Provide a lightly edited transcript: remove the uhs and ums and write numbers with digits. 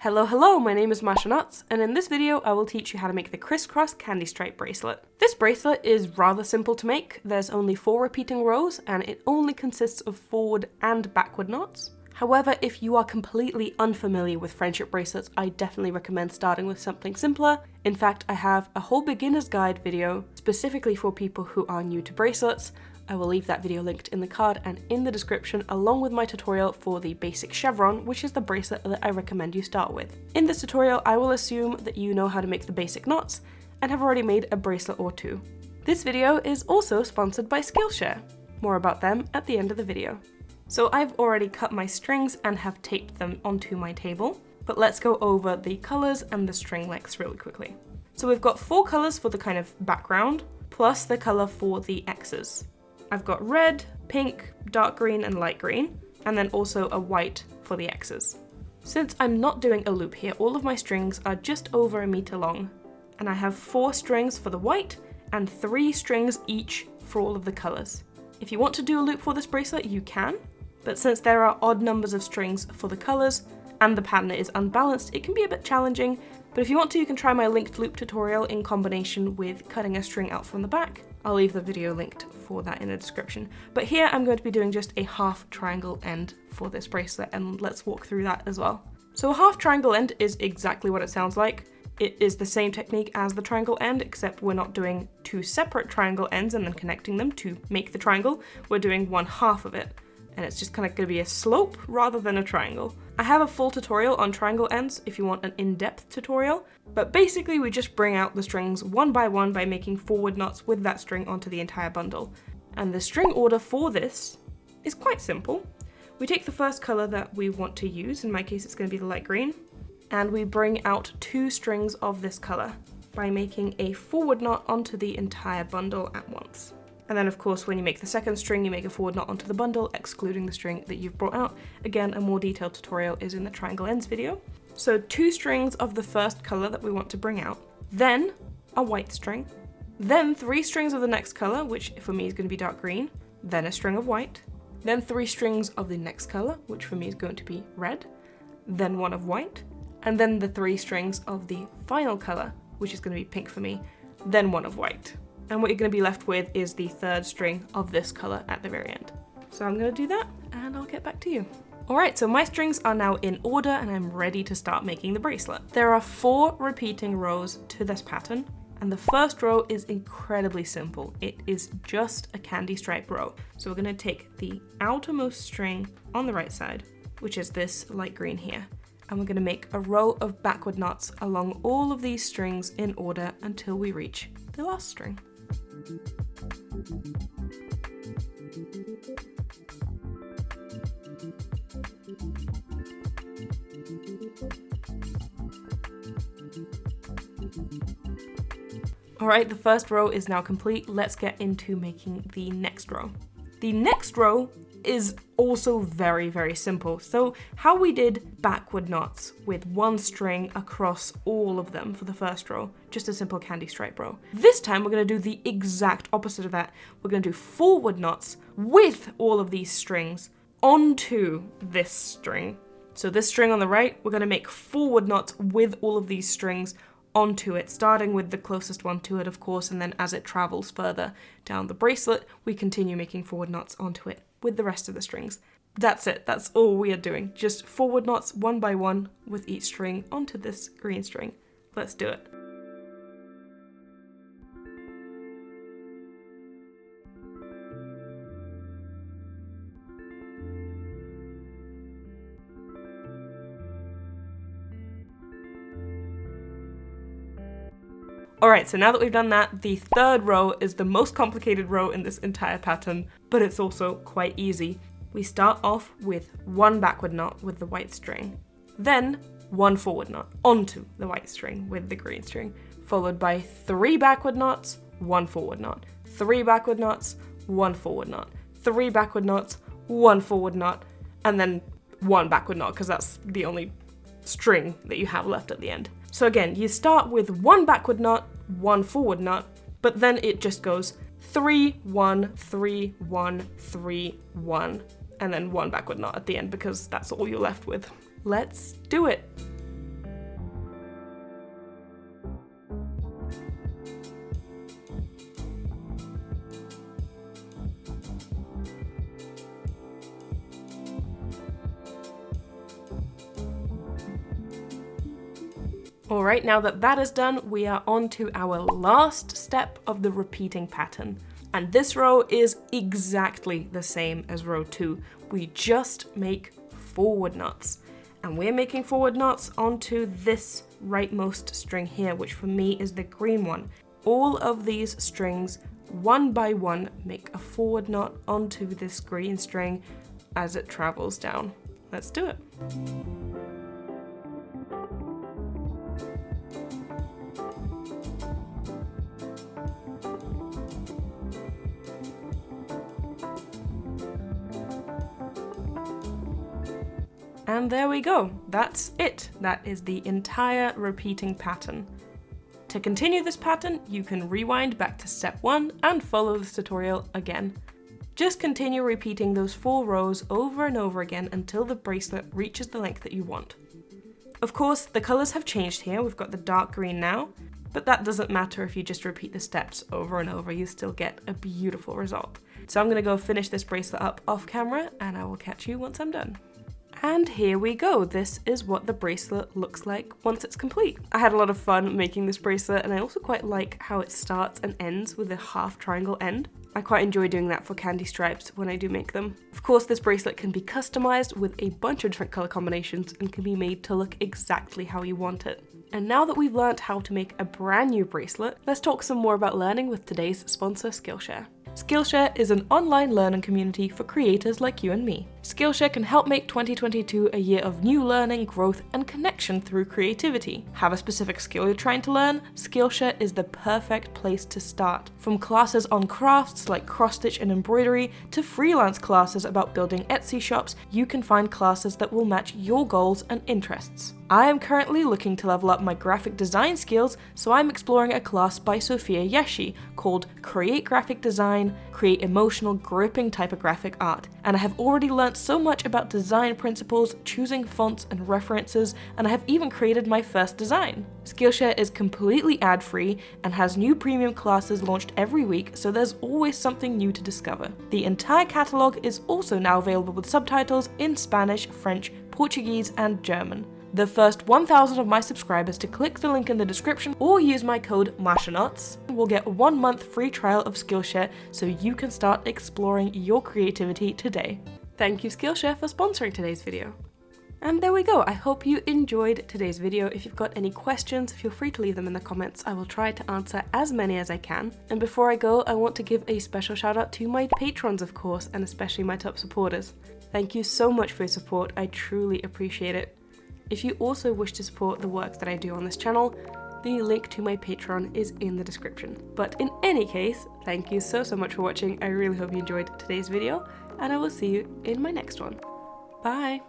Hello, my name is Masha, and in this video I will teach you how to make the crisscross candy stripe bracelet. This bracelet is rather simple to make. There's only 4 repeating rows and it only consists of forward and backward knots. However, if you are completely unfamiliar with friendship bracelets, I definitely recommend starting with something simpler. In fact, I have a whole beginner's guide video specifically for people who are new to bracelets. I will leave that video linked in the card and in the description, along with my tutorial for the basic chevron, which is the bracelet that I recommend you start with. In this tutorial, I will assume that you know how to make the basic knots and have already made a bracelet or 2. This video is also sponsored by Skillshare. More about them at the end of the video. So I've already cut my strings and have taped them onto my table, but let's go over the colors and the string lengths really quickly. So we've got 4 colors for the kind of background, plus the color for the X's. I've got red, pink, dark green, and light green, and then also a white for the X's. Since I'm not doing a loop here, all of my strings are just over 1 meter long, and I have 4 strings for the white and 3 strings each for all of the colors. If you want to do a loop for this bracelet, you can, but since there are odd numbers of strings for the colors and the pattern is unbalanced, it can be a bit challenging, but if you want to, you can try my linked loop tutorial in combination with cutting a string out from the back. I'll leave the video linked for that in the description. But here I'm going to be doing just a half triangle end for this bracelet, and let's walk through that as well. So a half triangle end is exactly what it sounds like. It is the same technique as the triangle end, except we're not doing 2 separate triangle ends and then connecting them to make the triangle. We're doing 1/2 of it, and it's just kind of going to be a slope rather than a triangle. I have a full tutorial on triangle ends if you want an in-depth tutorial, but basically we just bring out the strings one by one by making forward knots with that string onto the entire bundle. And the string order for this is quite simple. We take the first color that we want to use, in my case it's going to be the light green, and we bring out 2 strings of this color by making a forward knot onto the entire bundle at once. And then of course when you make the second string, you make a forward knot onto the bundle, excluding the string that you've brought out. Again, a more detailed tutorial is in the triangle ends video. So 2 strings of the first color that we want to bring out, then a white string, then 3 strings of the next color, which for me is going to be dark green, then a string of white, then 3 strings of the next color, which for me is going to be red, then 1 of white, and then the 3 strings of the final color, which is going to be pink for me, then 1 of white. And what you're going to be left with is the 3rd string of this color at the very end. So I'm going to do that and I'll get back to you. Alright, so my strings are now in order and I'm ready to start making the bracelet. There are 4 repeating rows to this pattern, and the first row is incredibly simple. It is just a candy stripe row. So we're going to take the outermost string on the right side, which is this light green here, and we're going to make a row of backward knots along all of these strings in order until we reach the last string. Alright, the first row is now complete. Let's get into making the next row. The next row is also very simple. So how we did backward knots with 1 string across all of them for the first row, just a simple candy stripe row. This time we're going to do the exact opposite of that. We're going to do forward knots with all of these strings onto this string. So this string on the right, we're going to make forward knots with all of these strings onto it, starting with the closest one to it, of course, and then as it travels further down the bracelet, we continue making forward knots onto it with the rest of the strings. That's it, that's all we are doing. Just forward knots 1 by 1 with each string onto this green string. Let's do it. Alright, so now that we've done that, the 3rd row is the most complicated row in this entire pattern, but it's also quite easy. We start off with 1 backward knot with the white string, then 1 forward knot onto the white string with the green string, followed by 3 backward knots, 1 forward knot, 3 backward knots, 1 forward knot, 3 backward knots, 1 forward knot, and then 1 backward knot, because that's the only string that you have left at the end. So again, you start with 1 backward knot, 1 forward knot, but then it just goes 3, 1, 3, 1, 3, 1, and then 1 backward knot at the end because that's all you're left with. Let's do it! Alright, now that that is done, we are on to our last step of the repeating pattern. And this row is exactly the same as row 2. We just make forward knots. And we're making forward knots onto this rightmost string here, which for me is the green one. All of these strings, one by one, make a forward knot onto this green string as it travels down. Let's do it. And there we go, that's it. That is the entire repeating pattern. To continue this pattern, you can rewind back to step 1 and follow this tutorial again. Just continue repeating those 4 rows over and over again until the bracelet reaches the length that you want. Of course, the colours have changed here, we've got the dark green now, but that doesn't matter if you just repeat the steps over and over, you still get a beautiful result. So I'm going to go finish this bracelet up off camera and I will catch you once I'm done. And here we go, this is what the bracelet looks like once it's complete. I had a lot of fun making this bracelet and I also quite like how it starts and ends with a half triangle end. I quite enjoy doing that for candy stripes when I do make them. Of course, this bracelet can be customized with a bunch of different color combinations and can be made to look exactly how you want it. And now that we've learned how to make a brand new bracelet, let's talk some more about learning with today's sponsor, Skillshare. Skillshare is an online learning community for creators like you and me. Skillshare can help make 2022 a year of new learning, growth, and connection through creativity. Have a specific skill you're trying to learn? Skillshare is the perfect place to start. From classes on crafts like cross-stitch and embroidery to freelance classes about building Etsy shops, you can find classes that will match your goals and interests. I am currently looking to level up my graphic design skills, so I'm exploring a class by Sophia Yeshi called Create Graphic Design, Create Emotional Gripping Typographic Art. And I have already learnt so much about design principles, choosing fonts and references, and I have even created my first design. Skillshare is completely ad-free and has new premium classes launched every week, so there's always something new to discover. The entire catalogue is also now available with subtitles in Spanish, French, Portuguese, and German. The first 1,000 of my subscribers to click the link in the description or use my code MASHANUTS will get 1 month free trial of Skillshare so you can start exploring your creativity today. Thank you Skillshare for sponsoring today's video. And there we go, I hope you enjoyed today's video. If you've got any questions, feel free to leave them in the comments. I will try to answer as many as I can. And before I go, I want to give a special shout out to my patrons, of course, and especially my top supporters. Thank you so much for your support, I truly appreciate it. If you also wish to support the work that I do on this channel, the link to my Patreon is in the description. But in any case, thank you so much for watching. I really hope you enjoyed today's video, and I will see you in my next one. Bye!